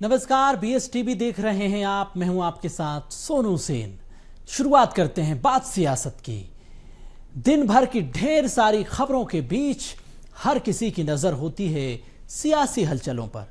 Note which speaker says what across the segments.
Speaker 1: नमस्कार, BSTV देख रहे हैं आप। मैं हूं आपके साथ सोनू सेन। शुरुआत करते हैं बात सियासत की। दिन भर की ढेर सारी खबरों के बीच हर किसी की नजर होती है सियासी हलचलों पर।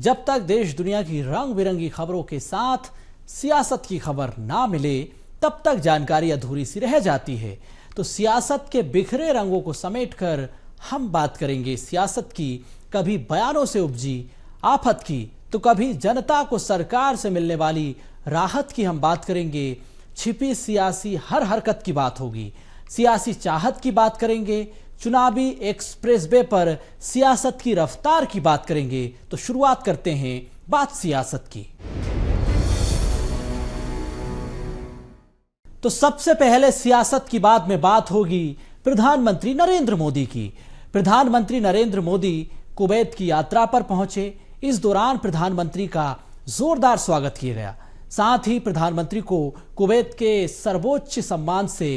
Speaker 1: जब तक देश दुनिया की रंग बिरंगी खबरों के साथ सियासत की खबर ना मिले तब तक जानकारी अधूरी सी रह जाती है। तो सियासत के बिखरे रंगों को समेटकर हम बात करेंगे सियासत की कभी बयानों से उपजी आफत की, तो कभी जनता को सरकार से मिलने वाली राहत की हम बात करेंगे। छिपी सियासी हर हरकत की बात होगी, सियासी चाहत की बात करेंगे, चुनावी एक्सप्रेस वे पर सियासत की रफ्तार की बात करेंगे। तो शुरुआत करते हैं बात सियासत की। तो सबसे पहले सियासत की बात में बात होगी प्रधानमंत्री नरेंद्र मोदी की। प्रधानमंत्री नरेंद्र मोदी कुवैत की यात्रा पर पहुंचे। इस दौरान प्रधानमंत्री का जोरदार स्वागत किया गया। साथ ही प्रधानमंत्री को कुवैत के सर्वोच्च सम्मान से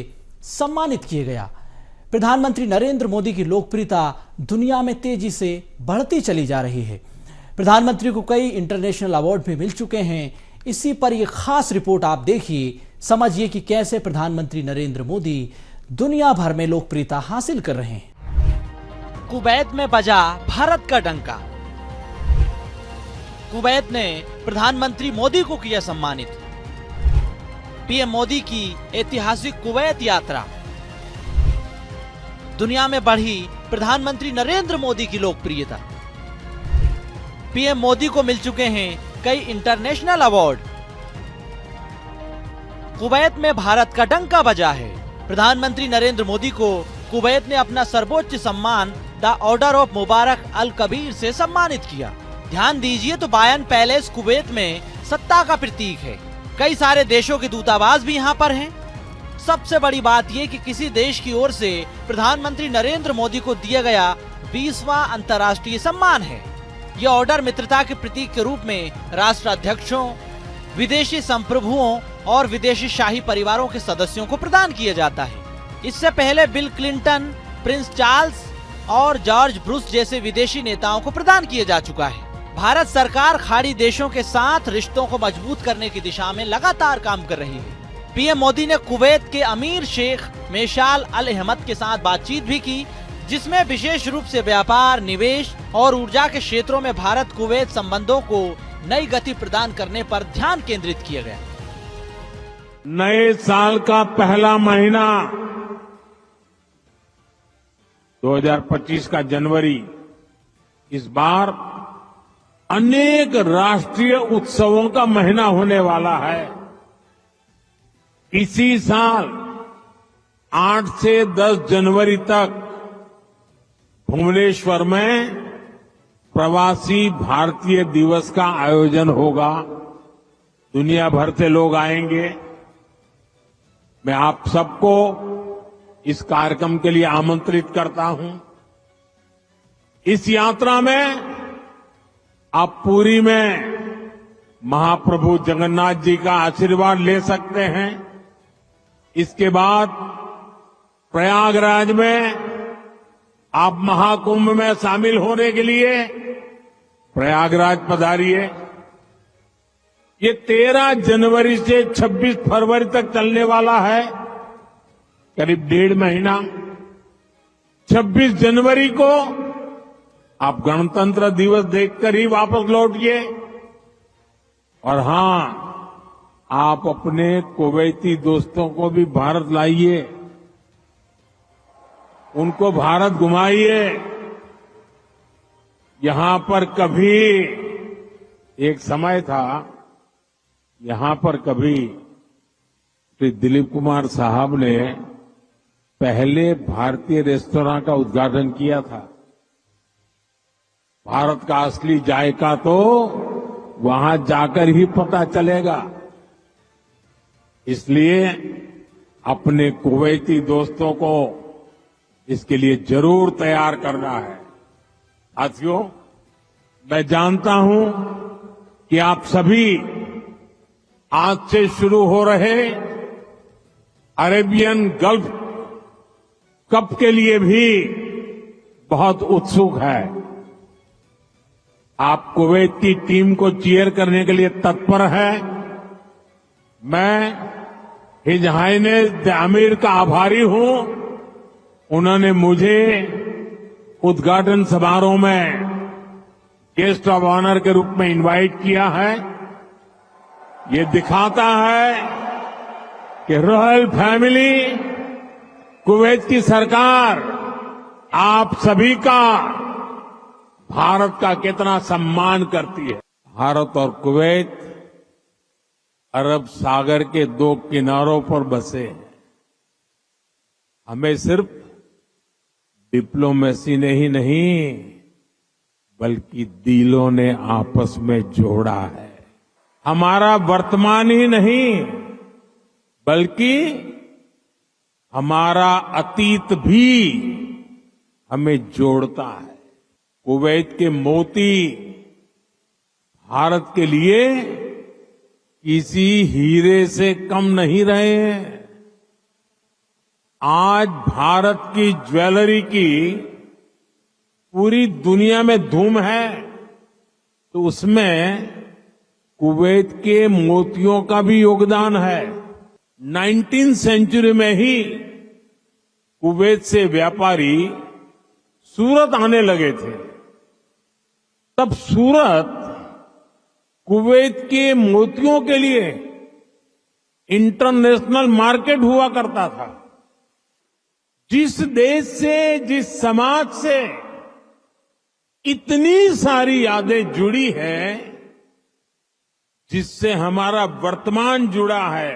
Speaker 1: सम्मानित किया गया। प्रधानमंत्री नरेंद्र मोदी की लोकप्रियता दुनिया में तेजी से बढ़ती चली जा रही है। प्रधानमंत्री को कई इंटरनेशनल अवार्ड भी मिल चुके हैं। इसी पर यह खास रिपोर्ट आप देखिए, समझिए कि कैसे प्रधानमंत्री नरेंद्र मोदी दुनिया भर में लोकप्रियता हासिल कर रहे हैं।
Speaker 2: कुवैत में बजा भारत का डंका। कुवैत ने प्रधानमंत्री मोदी को किया सम्मानित। पीएम मोदी की ऐतिहासिक कुवैत यात्रा। दुनिया में बढ़ी प्रधानमंत्री नरेंद्र मोदी की लोकप्रियता। पीएम मोदी को मिल चुके हैं कई इंटरनेशनल अवार्ड। कुवैत में भारत का डंका बजा है। प्रधानमंत्री नरेंद्र मोदी को कुवैत ने अपना सर्वोच्च सम्मान द ऑर्डर ऑफ मुबारक अल कबीर से सम्मानित किया। ध्यान दीजिए तो बायन पैलेस कुवैत में सत्ता का प्रतीक है। कई सारे देशों के दूतावास भी यहाँ पर हैं। सबसे बड़ी बात यह कि किसी देश की ओर से प्रधानमंत्री नरेंद्र मोदी को दिया गया 20वां अंतर्राष्ट्रीय सम्मान है। यह ऑर्डर मित्रता के प्रतीक के रूप में राष्ट्राध्यक्षों, विदेशी संप्रभुओं और विदेशी शाही परिवारों के सदस्यों को प्रदान किया जाता है। इससे पहले बिल क्लिंटन, प्रिंस चार्ल्स और जॉर्ज ब्रुश जैसे विदेशी नेताओं को प्रदान किया जा चुका है। भारत सरकार खाड़ी देशों के साथ रिश्तों को मजबूत करने की दिशा में लगातार काम कर रही है। पीएम मोदी ने कुवैत के अमीर शेख मेशाल अल अहमद के साथ बातचीत भी की, जिसमें विशेष रूप से व्यापार, निवेश और ऊर्जा के क्षेत्रों में भारत कुवैत संबंधों को नई गति प्रदान करने पर ध्यान केंद्रित किया गया।
Speaker 3: नए साल का पहला महीना 2025 का जनवरी इस बार अनेक राष्ट्रीय उत्सवों का महीना होने वाला है। इसी साल 8 से 10 जनवरी तक भुवनेश्वर में प्रवासी भारतीय दिवस का आयोजन होगा। दुनिया भर से लोग आएंगे। मैं आप सबको इस कार्यक्रम के लिए आमंत्रित करता हूं। इस यात्रा में आप पुरी में महाप्रभु जगन्नाथ जी का आशीर्वाद ले सकते हैं। इसके बाद प्रयागराज में आप महाकुंभ में शामिल होने के लिए प्रयागराज पधारिए। ये 13 जनवरी से 26 फरवरी तक चलने वाला है, करीब 1.5 महीना। 26 जनवरी को आप गणतंत्र दिवस देखकर ही वापस लौटिए। और हां, आप अपने कुवैती दोस्तों को भी भारत लाइए, उनको भारत घुमाइए। यहां पर कभी एक समय था, यहां पर कभी श्री दिलीप कुमार साहब ने पहले भारतीय रेस्तरां का उद्घाटन किया था। भारत का असली जायका तो वहां जाकर ही पता चलेगा। इसलिए अपने कुवैती दोस्तों को इसके लिए जरूर तैयार करना है। साथियों, मैं जानता हूं कि आप सभी आज से शुरू हो रहे अरेबियन गल्फ कप के लिए भी बहुत उत्सुक है। आप कुवैत की टीम को चीयर करने के लिए तत्पर है। मैं हिज हाइनेस द अमीर का आभारी हूं। उन्होंने मुझे उद्घाटन समारोह में गेस्ट ऑफ ऑनर के रूप में इनवाइट किया है। ये दिखाता है कि रॉयल फैमिली, कुवैत की सरकार आप सभी का, भारत का कितना सम्मान करती है। भारत और कुवैत अरब सागर के दो किनारों पर बसे हैं। हमें सिर्फ डिप्लोमेसी ने ही नहीं बल्कि दिलों ने आपस में जोड़ा है। हमारा वर्तमान ही नहीं बल्कि हमारा अतीत भी हमें जोड़ता है। कुवैत के मोती भारत के लिए किसी हीरे से कम नहीं रहे हैं। आज भारत की ज्वेलरी की पूरी दुनिया में धूम है, तो उसमें कुवैत के मोतियों का भी योगदान है। 19वीं सेंचुरी में ही कुवैत से व्यापारी सूरत आने लगे थे। तब सूरत कुवैत के मोतियों के लिए इंटरनेशनल मार्केट हुआ करता था। जिस देश से, जिस समाज से इतनी सारी यादें जुड़ी हैं, जिससे हमारा वर्तमान जुड़ा है,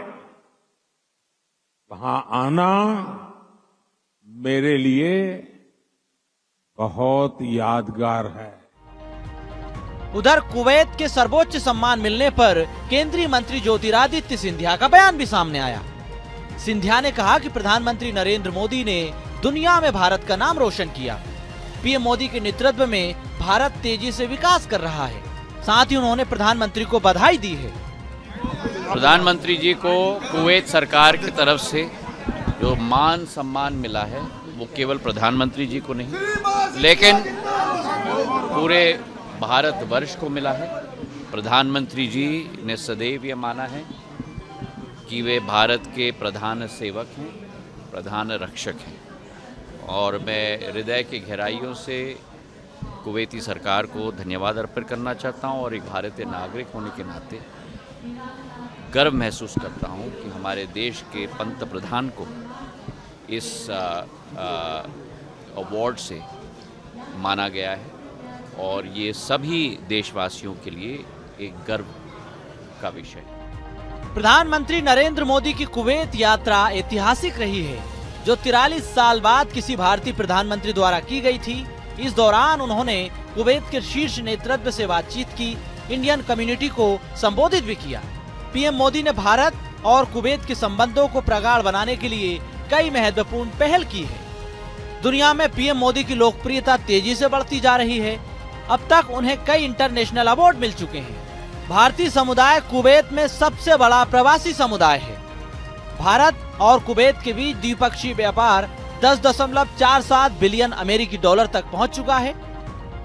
Speaker 3: वहां आना मेरे लिए बहुत यादगार है।
Speaker 2: उधर कुवैत के सर्वोच्च सम्मान मिलने पर केंद्रीय मंत्री ज्योतिरादित्य सिंधिया का बयान भी सामने आया। सिंधिया ने कहा कि प्रधानमंत्री नरेंद्र मोदी ने दुनिया में भारत का नाम रोशन किया। पीएम मोदी के नेतृत्व में भारत तेजी से विकास कर रहा है। साथ ही उन्होंने प्रधानमंत्री को बधाई दी है।
Speaker 4: प्रधानमंत्री जी को कुवैत सरकार की तरफ से जो मान सम्मान मिला है वो केवल प्रधानमंत्री जी को नहीं लेकिन पूरे भारतवर्ष को मिला है। प्रधानमंत्री जी ने सदैव ये माना है कि वे भारत के प्रधान सेवक हैं, प्रधान रक्षक हैं, और मैं हृदय की गहराइयों से कुवैती सरकार को धन्यवाद अर्पित करना चाहता हूं और एक भारतीय नागरिक होने के नाते गर्व महसूस करता हूं कि हमारे देश के पंत प्रधान को इस अवार्ड से माना गया है और ये सभी देशवासियों के लिए एक गर्व का विषय है।
Speaker 2: प्रधानमंत्री नरेंद्र मोदी की कुवैत यात्रा ऐतिहासिक रही है, जो 43 साल बाद किसी भारतीय प्रधानमंत्री द्वारा की गई थी। इस दौरान उन्होंने कुवैत के शीर्ष नेतृत्व से बातचीत की, इंडियन कम्युनिटी को संबोधित भी किया। पीएम मोदी ने भारत और कुवैत के संबंधों को प्रगाढ़ बनाने के लिए कई महत्वपूर्ण पहल की है। दुनिया में पीएम मोदी की लोकप्रियता तेजी से बढ़ती जा रही है। अब तक उन्हें कई इंटरनेशनल अवार्ड मिल चुके हैं। भारतीय समुदाय कुवैत में सबसे बड़ा प्रवासी समुदाय है। भारत और कुवैत के बीच द्विपक्षीय व्यापार 10.47 बिलियन अमेरिकी डॉलर तक पहुंच चुका है।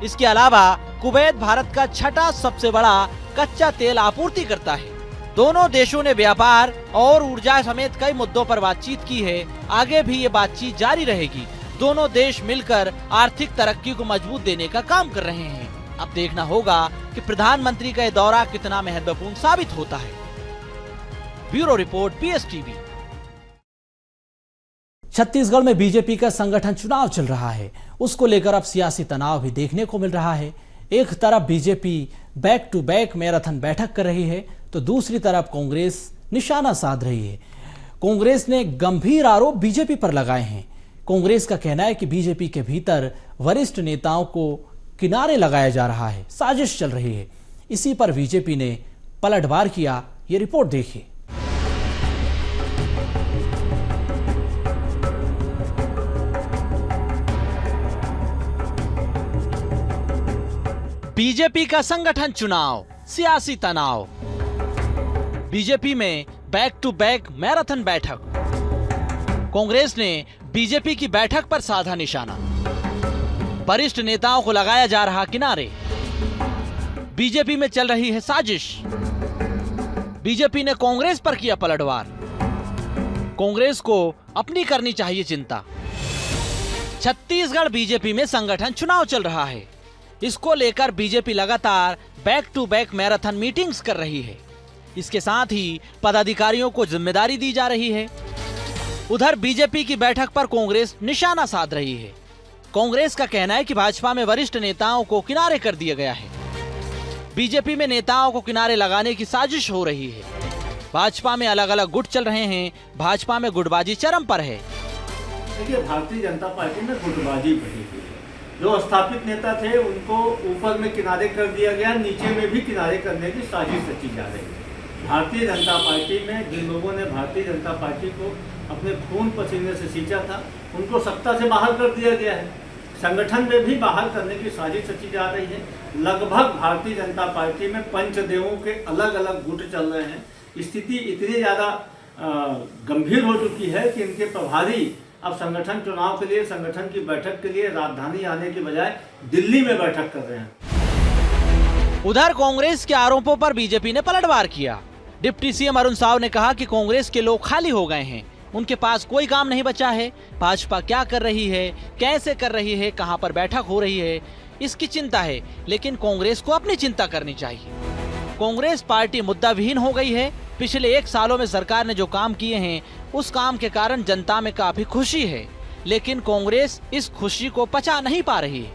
Speaker 2: इसके अलावा कुवैत भारत का छठा सबसे बड़ा कच्चा तेल आपूर्ति करता है। दोनों देशों ने व्यापार और ऊर्जा समेत कई मुद्दों पर बातचीत की है। आगे भी ये बातचीत जारी रहेगी। दोनों देश मिलकर आर्थिक तरक्की को मजबूत देने का काम कर रहे हैं। अब देखना होगा कि प्रधानमंत्री का यह दौरा कितना महत्वपूर्ण साबित होता है। Bureau report, पीएसटीवी।
Speaker 1: छत्तीसगढ़ में बीजेपी का संगठन चुनाव चल रहा है। उसको लेकर अब सियासी तनाव भी देखने को मिल रहा है। एक तरफ BJP back to back marathon बैठक कर रही है, तो दूसरी तरफ कांग्रेस निशाना साध रही है। कांग्रेस ने गंभीर आरोप बीजेपी पर लगाए हैं। कांग्रेस का कहना है कि बीजेपी के भीतर वरिष्ठ नेताओं को किनारे लगाया जा रहा है, साजिश चल रही है। इसी पर बीजेपी ने पलटवार किया। ये रिपोर्ट देखिए।
Speaker 2: बीजेपी का संगठन चुनाव, सियासी तनाव। बीजेपी में बैक टू बैक मैराथन बैठक। कांग्रेस ने बीजेपी की बैठक पर साधा निशाना। वरिष्ठ नेताओं को लगाया जा रहा किनारे। बीजेपी में चल रही है साजिश। बीजेपी ने कांग्रेस पर किया पलटवार। कांग्रेस को अपनी करनी चाहिए चिंता। छत्तीसगढ़ बीजेपी में संगठन चुनाव चल रहा है। इसको लेकर बीजेपी लगातार back to back marathon meetings कर रही है। इसके साथ ही पदाधिकारियों को जिम्मेदारी दी जा रही है। उधर बीजेपी की बैठक पर कांग्रेस निशाना साध रही है। कांग्रेस का कहना है कि भाजपा में वरिष्ठ नेताओं को किनारे कर दिया गया है। बीजेपी में नेताओं को किनारे लगाने की साजिश हो रही है। भाजपा में अलग अलग गुट चल रहे हैं। भाजपा में गुटबाजी चरम पर है।
Speaker 5: देखिए, भारतीय जनता पार्टी में गुटबाजी बढ़ी हुई है। जो स्थापित नेता थे उनको ऊपर में किनारे कर दिया गया, नीचे में भी किनारे करने की साजिश रची जा रही है। भारतीय जनता पार्टी में जिन लोगों ने भारतीय जनता पार्टी को अपने खून पसीने से सींचा था, उनको सत्ता से बाहर कर दिया गया है। संगठन में भी बाहर करने की साजिश रची जा रही है। लगभग भारतीय जनता पार्टी में पंचदेवों के अलग अलग गुट चल रहे हैं। स्थिति इतनी ज़्यादा गंभीर हो चुकी है कि इनके प्रभारी अब संगठन चुनाव के लिए, संगठन की बैठक के लिए राजधानी आने की बजाय दिल्ली में बैठक कर रहे हैं।
Speaker 2: उधर कांग्रेस के आरोपों पर बीजेपी ने पलटवार किया। डिप्टी सीएम अरुण साव ने कहा कि कांग्रेस के लोग खाली हो गए हैं, उनके पास कोई काम नहीं बचा है। भाजपा क्या कर रही है, कैसे कर रही है, कहां पर बैठक हो रही है, इसकी चिंता है, लेकिन कांग्रेस को अपनी चिंता करनी चाहिए। कांग्रेस पार्टी मुद्दा विहीन हो गई है। पिछले 1 सालों में सरकार ने जो काम किए हैं, उस काम के कारण जनता में काफी खुशी है, लेकिन कांग्रेस इस खुशी को पचा नहीं पा रही है।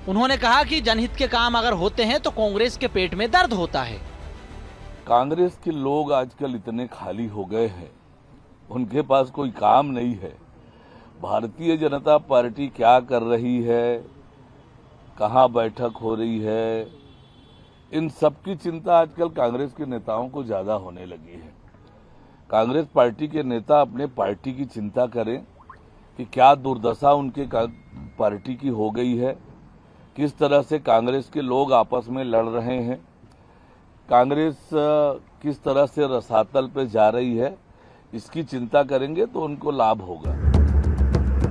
Speaker 2: उन्होंने कहा कि जनहित के काम अगर होते हैं तो कांग्रेस के पेट में दर्द होता है।
Speaker 6: कांग्रेस के लोग आजकल इतने खाली हो गए हैं, उनके पास कोई काम नहीं है। भारतीय जनता पार्टी क्या कर रही है, कहां बैठक हो रही है, इन सब की चिंता आजकल कांग्रेस के नेताओं को ज्यादा होने लगी है। कांग्रेस पार्टी के नेता अपने पार्टी की चिंता करें कि क्या दुर्दशा उनके पार्टी की हो गई है, किस तरह से कांग्रेस के लोग आपस में लड़ रहे हैं, कांग्रेस किस तरह से रसातल पे जा रही है, इसकी चिंता करेंगे तो उनको लाभ होगा।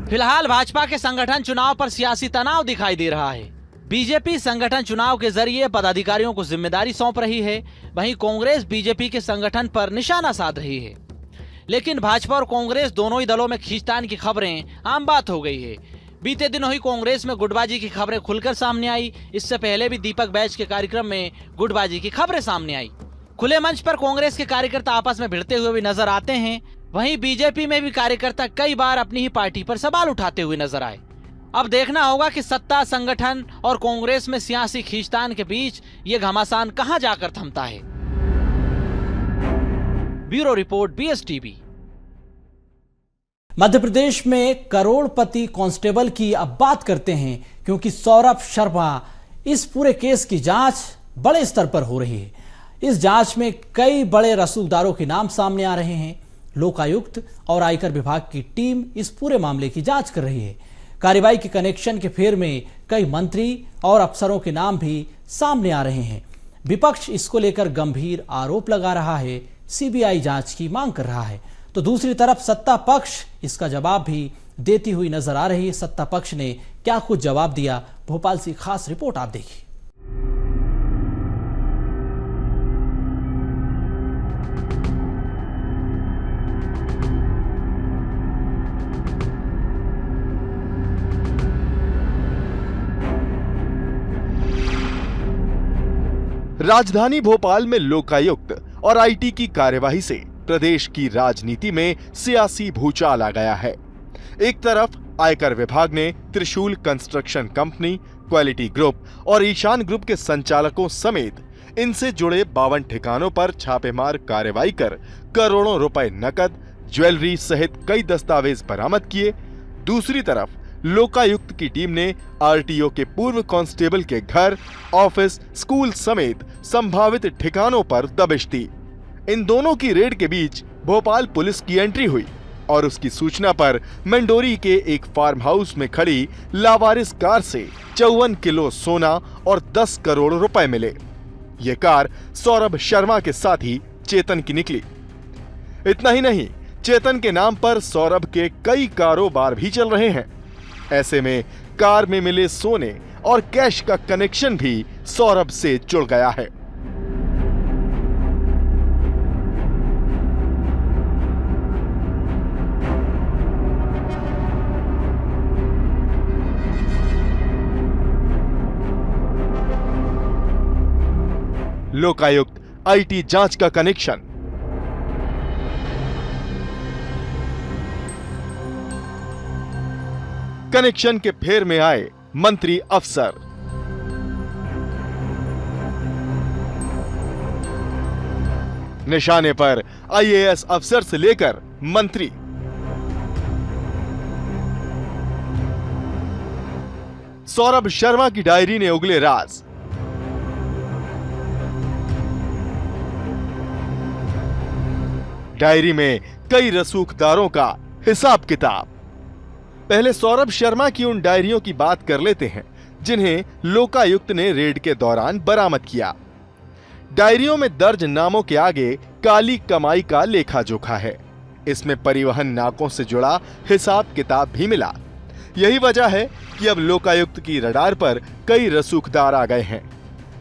Speaker 2: फिलहाल भाजपा के संगठन चुनाव पर सियासी तनाव दिखाई दे रहा है। बीजेपी संगठन चुनाव के जरिए पदाधिकारियों को जिम्मेदारी सौंप रही है, वहीं कांग्रेस बीजेपी के संगठन पर निशाना साध रही है। लेकिन भाजपा और कांग्रेस दोनों ही दलों में खींचतान की खबरें आम बात हो गई है। बीते दिनों ही कांग्रेस में गुटबाजी की खबरें खुलकर सामने आई। इससे पहले भी दीपक बैच के कार्यक्रम में गुटबाजी की खबरें सामने आई। खुले मंच पर कांग्रेस के कार्यकर्ता आपस में भिड़ते हुए भी नजर आते हैं। वहीं बीजेपी में भी कार्यकर्ता कई बार अपनी ही पार्टी पर सवाल उठाते हुए नजर आए। अब देखना होगा कि सत्ता, संगठन और कांग्रेस में सियासी खींचतान के बीच ये घमासान कहां जाकर थमता है। Bureau report, BSTV।
Speaker 1: Madhya Pradesh में करोड़पति कांस्टेबल की अब बात करते हैं, क्योंकि सौरभ शर्मा इस पूरे केस की जांच बड़े स्तर पर हो रही है। इस जांच में कई बड़े रसूखदारों के नाम सामने आ रहे हैं। लोकायुक्त और आयकर विभाग की टीम इस पूरे मामले की जांच कर रही है। कार्रवाई के कनेक्शन के फेर में कई मंत्री और अफसरों के नाम भी सामने आ रहे हैं। विपक्ष इसको लेकर गंभीर आरोप लगा रहा है, CBI जांच की मांग कर रहा है, तो दूसरी तरफ सत्ता पक्ष इसका जवाब भी देती हुई नजर आ रही है। सत्ता पक्ष ने क्या कुछ जवाब दिया, भोपाल से खास रिपोर्ट आप देखिए।
Speaker 7: राजधानी भोपाल में लोकायुक्त और IT की कार्यवाही से प्रदेश की राजनीति में सियासी भूचाल आ गया है। एक तरफ आयकर विभाग ने त्रिशूल कंस्ट्रक्शन कंपनी, क्वालिटी ग्रुप और ईशान ग्रुप के संचालकों समेत इनसे जुड़े 52 ठिकानों पर छापेमार कार्रवाई कर करोड़ों रुपए नकद, ज्वेलरी सहित कई दस्तावेज बरामद किए। दूसरी तरफ लोकायुक्त की टीम ने RTO के पूर्व कांस्टेबल के घर, ऑफिस, स्कूल समेत संभावित ठिकानों पर दबिश दी। इन दोनों की रेड के बीच भोपाल पुलिस की एंट्री हुई और उसकी सूचना पर मंडोरी के एक फार्म हाउस में खड़ी लावारिस कार से 54 किलो सोना और 10 करोड़ रुपए मिले। ये कार सौरभ शर्मा के साथी चेतन की निकली। इतना ही नहीं, चेतन के नाम पर सौरभ के कई कारोबार भी चल रहे हैं। ऐसे में कार में मिले सोने और कैश का कनेक्शन भी सौरभ से जुड़ गया है। लोकायुक्त आईटी जांच का कनेक्शन, कनेक्शन के फेर में आए मंत्री अफसर, निशाने पर आईएएस अफसर से लेकर मंत्री, सौरभ शर्मा की डायरी ने उगले राज, डायरी में कई रसूखदारों का हिसाब किताब। पहले सौरभ शर्मा की उन डायरियों की बात कर लेते हैं जिन्हें लोकायुक्त ने रेड के दौरान बरामद किया। डायरियों में दर्ज नामों के आगे काली कमाई का लेखा जोखा है। इसमें परिवहन नाकों से जुड़ा हिसाब किताब भी मिला। यही वजह है कि अब लोकायुक्त की रडार पर कई रसूखदार आ गए हैं।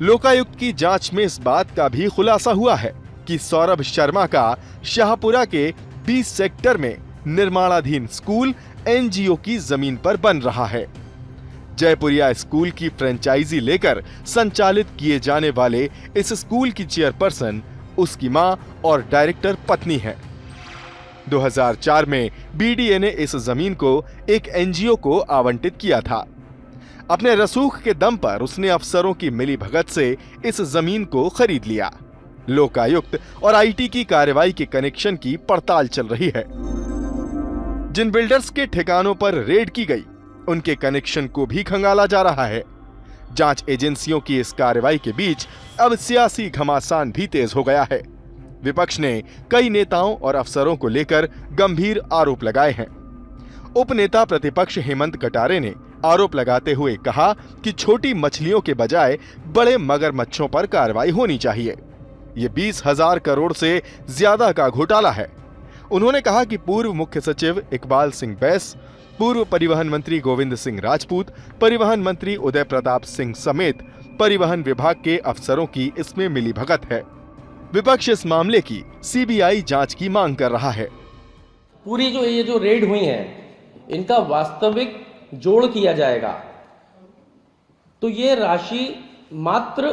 Speaker 7: लोकायुक्त की जांच में इस बात का भी खुलासा हुआ है कि सौरभ शर्मा का शाहपुरा के 20 सेक्टर में निर्माणाधीन स्कूल एनजीओ की जमीन पर बन रहा है। जयपुरिया स्कूल की फ्रेंचाइजी लेकर संचालित किए जाने वाले इस स्कूल की चेयरपर्सन उसकी मां और डायरेक्टर पत्नी है। 2004 में बीडीए ने इस जमीन को एक एनजीओ को आवंटित किया था। अपने रसूख के दम पर उसने अफसरों की मिलीभगत से इस जमीन को खरीद लिया। लोकायुक्त और आईटी की कार्रवाई के कनेक्शन की पड़ताल चल रही है। जिन बिल्डर्स के ठिकानों पर रेड की गई उनके कनेक्शन को भी खंगाला जा रहा है। जांच एजेंसियों की इस कार्रवाई के बीच अब सियासी घमासान भी तेज हो गया है। विपक्ष ने कई नेताओं और अफसरों को लेकर गंभीर आरोप लगाए हैं। उपनेता प्रतिपक्ष हेमंत कटारे ने आरोप लगाते हुए कहा कि छोटी मछलियों के बजाय बड़े मगरमच्छों पर कार्रवाई होनी चाहिए। ये 20,000 करोड़ से ज्यादा का घोटाला है। उन्होंने कहा कि पूर्व मुख्य सचिव इकबाल सिंह बैस, पूर्व परिवहन मंत्री गोविंद सिंह राजपूत, परिवहन मंत्री उदय प्रताप सिंह समेत परिवहन विभाग के अफसरों की इसमें मिलीभगत है। विपक्ष इस मामले की सीबीआई जांच की मांग कर रहा है।
Speaker 8: पूरी ये जो रेड हुई है इनका वास्तविक जोड़ किया जाएगा तो ये राशि मात्र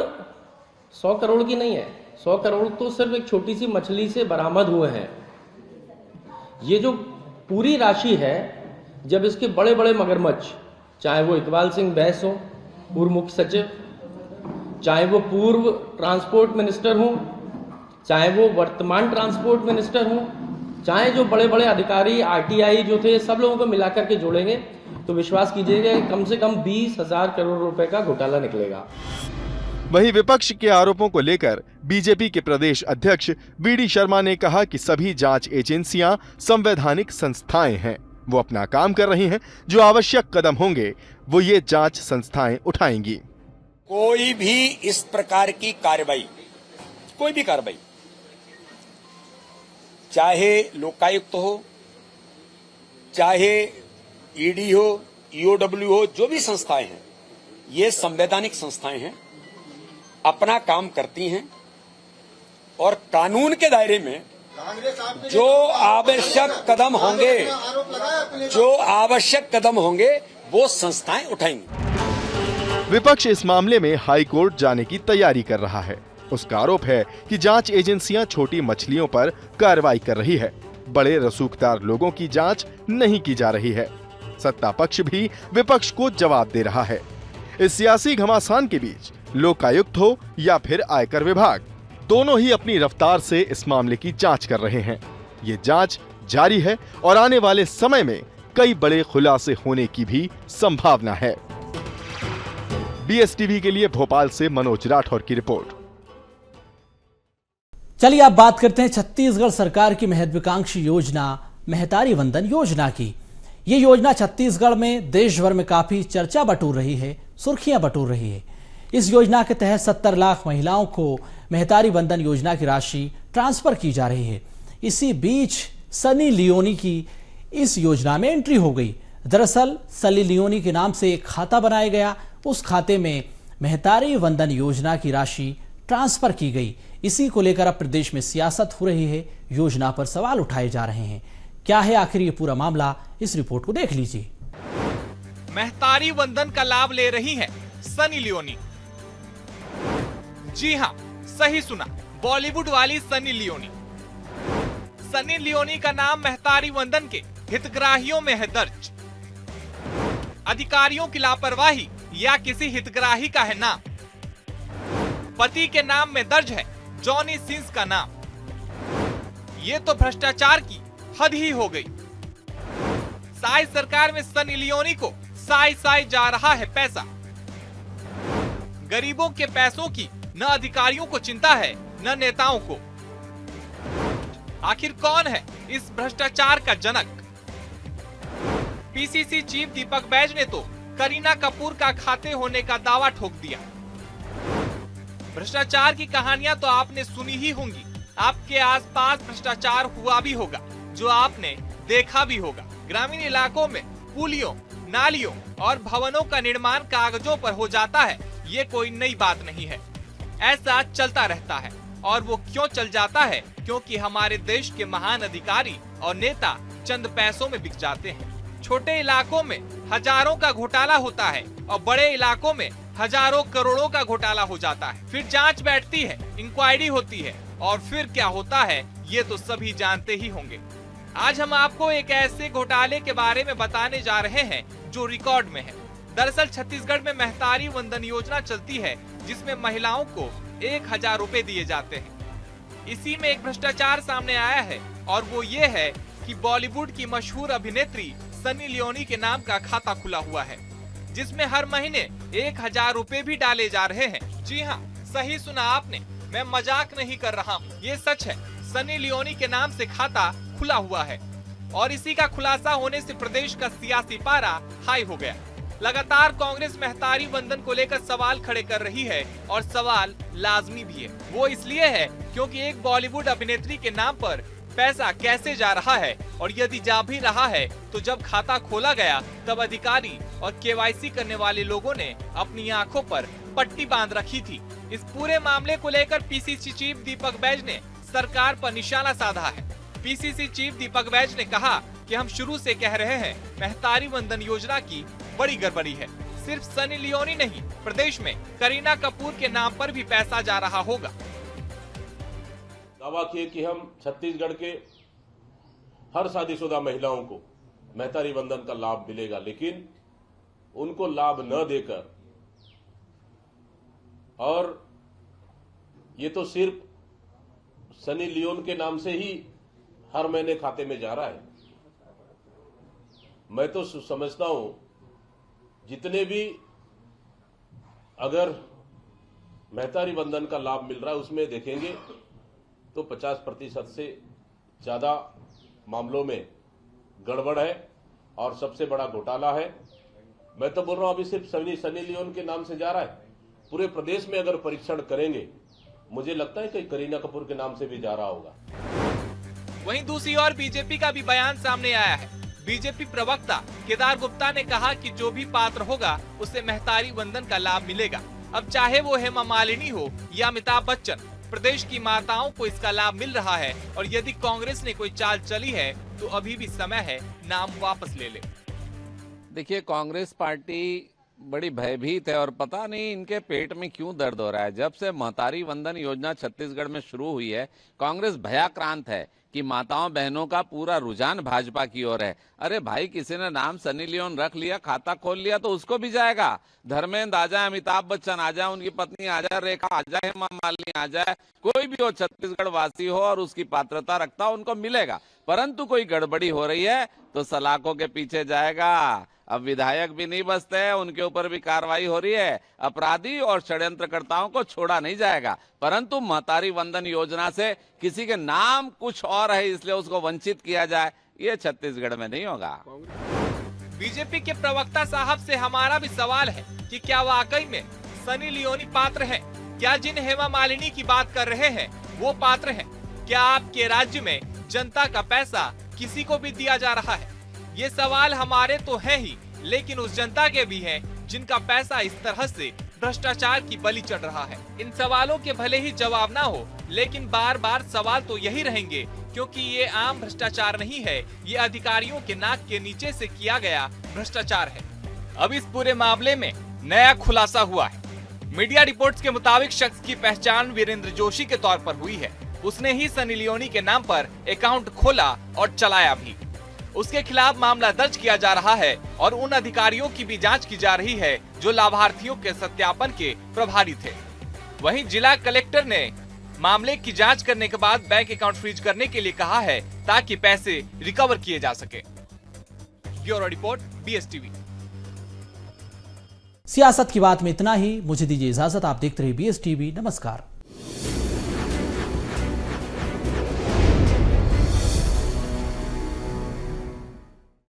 Speaker 8: 100 करोड़ की नहीं है। 100 करोड़ तो सिर्फ एक छोटी सी मछली से बरामद हुए हैं। ये जो पूरी राशि है, जब इसके बड़े बड़े मगरमच्छ, चाहे वो इकबाल सिंह बैस हो, पूर्व मुख्य सचिव, चाहे वो पूर्व ट्रांसपोर्ट मिनिस्टर हो, चाहे वो वर्तमान ट्रांसपोर्ट मिनिस्टर हो, चाहे जो बड़े बड़े अधिकारी आरटीआई जो थे, सब लोगों को मिलाकर के जोड़ेंगे तो विश्वास कीजिएगा कम से कम 20,000 करोड़ रुपए का घोटाला निकलेगा।
Speaker 7: वहीं विपक्ष के आरोपों को लेकर बीजेपी के प्रदेश अध्यक्ष वीडी शर्मा ने कहा कि सभी जांच एजेंसियां संवैधानिक संस्थाएं हैं। वो अपना काम कर रही हैं। जो आवश्यक कदम होंगे वो ये जांच संस्थाएं उठाएंगी।
Speaker 9: कोई भी इस प्रकार की कार्रवाई, कोई भी कार्रवाई, चाहे लोकायुक्त हो, चाहे ईडी हो, ईओडब्ल्यू हो, जो भी संस्थाएं हैं, ये संवैधानिक संस्थाएं हैं, अपना काम करती हैं और कानून के दायरे में जो आवश्यक कदम होंगे वो संस्थाएं उठाएंगी।
Speaker 7: विपक्ष इस मामले में हाई कोर्ट जाने की तैयारी कर रहा है। उसका आरोप है कि जांच एजेंसियां छोटी मछलियों पर कार्रवाई कर रही है, बड़े रसूखदार लोगों की जांच नहीं की जा रही है। सत्ता पक्ष भी विपक्ष को जवाब दे रहा है। इस सियासी घमासान के बीच लोकायुक्त हो या फिर आयकर विभाग, दोनों ही अपनी रफ्तार से इस मामले की जांच कर रहे हैं। ये जांच जारी है और आने वाले समय में कई बड़े खुलासे होने की भी संभावना है। बीएसटीवी के लिए भोपाल से मनोज राठौर की रिपोर्ट।
Speaker 1: चलिए अब बात करते हैं छत्तीसगढ़ सरकार की महत्वाकांक्षी योजना महतारी वंदन योजना की। ये योजना छत्तीसगढ़ में देश भर में काफी चर्चा बटोर रही है, सुर्खियां बटोर रही है। इस योजना के तहत 70 लाख महिलाओं को महतारी वंदन योजना की राशि ट्रांसफर की जा रही है। इसी बीच सनी लियोनी की इस योजना में एंट्री हो गई। दरअसल सनी लियोनी के नाम से एक खाता बनाया गया उस खाते में महतारी वंदन योजना की राशि ट्रांसफर की गई। इसी को लेकर अब प्रदेश में सियासत हो रही है, योजना पर सवाल उठाए जा रहे हैं। क्या है आखिर ये पूरा मामला, इस रिपोर्ट को देख लीजिए।
Speaker 10: महतारी वंदन का लाभ ले रही हैं सनी लियोनी। जी हां, सही सुना, बॉलीवुड वाली सनी लियोनी। सनी लियोनी का नाम महतारी वंदन के हितग्राहियों में है दर्ज। अधिकारियों की लापरवाही या किसी हितग्राही का है नाम। पति के नाम में दर्ज है जॉनी सिंस का नाम। ये तो भ्रष्टाचार की हद ही हो गई। साई सरकार में सनी लियोनी को साई साई जा रहा है पैसा। गरीबों के पैसों की न अधिकारियों को चिंता है न नेताओं को। आखिर कौन है इस भ्रष्टाचार का जनक? पीसीसी चीफ दीपक बैज ने तो करीना कपूर का खाते होने का दावा ठोक दिया। भ्रष्टाचार की कहानियां तो आपने सुनी ही होंगी। आपके आसपास भ्रष्टाचार हुआ भी होगा, जो आपने देखा भी होगा। ग्रामीण इलाकों में पुलियों, नालियों और भवनों का निर्माण कागजों पर हो जाता है, ये कोई नई बात नहीं है। ऐसा चलता रहता है। और वो क्यों चल जाता है? क्योंकि हमारे देश के महान अधिकारी और नेता चंद पैसों में बिक जाते हैं। छोटे इलाकों में हजारों का घोटाला होता है और बड़े इलाकों में हजारों करोड़ों का घोटाला हो जाता है। फिर जांच बैठती है, इंक्वायरी होती है और फिर क्या होता है ये तो सभी जानते ही होंगे। आज हम आपको एक ऐसे घोटाले के बारे में बताने जा रहे हैं जो रिकॉर्ड में है। दरअसल छत्तीसगढ़ में महतारी वंदन योजना चलती है, जिसमें महिलाओं को 1000 रुपए दिए जाते हैं। इसी में एक भ्रष्टाचार सामने आया है और वो ये है कि बॉलीवुड की मशहूर अभिनेत्री सनी लियोनी के नाम का खाता खुला हुआ है, जिसमें हर महीने 1000 रुपए भी डाले जा रहे हैं। जी हाँ, सही सुना आपने, मैं मजाक नहीं कर रहा हूँ, ये सच है। सनी लियोनी के नाम से खाता खुला हुआ है और इसी का खुलासा होने से प्रदेश का सियासी पारा हाई हो गया। लगातार कांग्रेस महतारी वंदन को लेकर सवाल खड़े कर रही है और सवाल लाजमी भी है। वो इसलिए है क्योंकि एक बॉलीवुड अभिनेत्री के नाम पर पैसा कैसे जा रहा है, और यदि जा भी रहा है तो जब खाता खोला गया तब अधिकारी और केवाईसी करने वाले लोगों ने अपनी आंखों पर पट्टी बांध रखी थी। इस पूरे मामले को लेकर पीसीसी चीफ दीपक बैज ने सरकार पर निशाना साधा है। पीसीसी चीफ दीपक बैज ने कहा कि हम शुरू से कह रहे हैं महतारी वंदन योजना की बड़ी गड़बड़ी है। सिर्फ सनी लियोनी नहीं, प्रदेश में करीना कपूर के नाम पर भी पैसा जा रहा होगा।
Speaker 11: दावा किए कि हम छत्तीसगढ़ के हर शादीशुदा महिलाओं को महतारी वंदन का लाभ मिलेगा, लेकिन उनको लाभ न देकर, और ये तो सिर्फ सनी लियोन के नाम से ही हर महीने खाते में जा रहा है। मैं तो समझता हूं जितने भी अगर महतारी वंदन का लाभ मिल रहा है उसमें देखेंगे तो 50% से ज्यादा मामलों में गड़बड़ है और सबसे बड़ा घोटाला है। मैं तो बोल रहा हूं अभी सिर्फ सनी लियोन के नाम से जा रहा है। पूरे प्रदेश में अगर परीक्षण करेंगे, मुझे लगता है कि करीना कपूर के नाम से भी जा रहा होगा।
Speaker 10: वहीं दूसरी ओर बीजेपी का भी बयान सामने आया है। बीजेपी प्रवक्ता केदार गुप्ता ने कहा कि जो भी पात्र होगा उसे महतारी वंदन का लाभ मिलेगा। अब चाहे वो हेमा मालिनी हो या अमिताभ बच्चन, प्रदेश की माताओं को इसका लाभ मिल रहा है और यदि कांग्रेस ने कोई चाल चली है तो अभी भी समय है, नाम वापस ले ले।
Speaker 6: देखिए, कांग्रेस पार्टी बड़ी भयभीत है और पता नहीं इनके पेट में क्यों दर्द हो रहा है। जब से महतारी वंदन योजना छत्तीसगढ़ में शुरू हुई है, कांग्रेस भयाक्रांत है कि माताओं बहनों का पूरा रुझान भाजपा की ओर है। अरे भाई, किसी ने नाम सनी लियोन रख लिया, खाता खोल लिया तो उसको भी जाएगा। धर्मेंद्र आ जाए, अमिताभ बच्चन आ जाए, उनकी पत्नी आ जाए, रेखा आ जाए, हेमा मालिनी आ जाए, कोई भी हो छत्तीसगढ़ वासी हो और उसकी पात्रता रखता हो, उनको मिलेगा। परंतु कोई गड़बड़ी हो रही है तो सलाखों के पीछे जाएगा। अब विधायक भी नहीं बचते हैं, उनके ऊपर भी कार्रवाई हो रही है। अपराधी और षड्यंत्रकर्ताओं को छोड़ा नहीं जाएगा। परंतु महतारी वंदन योजना से किसी के नाम कुछ और है इसलिए उसको वंचित किया जाए, ये छत्तीसगढ़ में नहीं होगा।
Speaker 10: बीजेपी के प्रवक्ता साहब से हमारा भी सवाल है कि क्या वाकई में सनी लियोनी पात्र है? क्या जिन हेमा मालिनी की बात कर रहे हैं वो पात्र हैं? क्या आपके राज्य में जनता का पैसा किसी को भी दिया जा रहा है? ये सवाल हमारे तो है ही, लेकिन उस जनता के भी हैं जिनका पैसा इस तरह से भ्रष्टाचार की बलि चढ़ रहा है। इन सवालों के भले ही जवाब ना हो, लेकिन बार बार सवाल तो यही रहेंगे, क्योंकि ये आम भ्रष्टाचार नहीं है, ये अधिकारियों के नाक के नीचे से किया गया भ्रष्टाचार है। अब इस पूरे मामले में नया खुलासा हुआ है। मीडिया रिपोर्ट्स के मुताबिक शख्स की पहचान वीरेंद्र जोशी के तौर पर हुई है। उसने ही सनी लियोनी के नाम पर अकाउंट खोला और चलाया भी। उसके खिलाफ मामला दर्ज किया जा रहा है और उन अधिकारियों की भी जांच की जा रही है जो लाभार्थियों के सत्यापन के प्रभारी थे। वहीं जिला कलेक्टर ने मामले की जांच करने के बाद बैंक अकाउंट फ्रीज करने के लिए कहा है ताकि पैसे रिकवर किए जा सके। Bureau report, BSTV।
Speaker 1: सियासत की बात में इतना ही। मुझे दीजिए इजाजत। आप देखते रहिए BSTV। नमस्कार।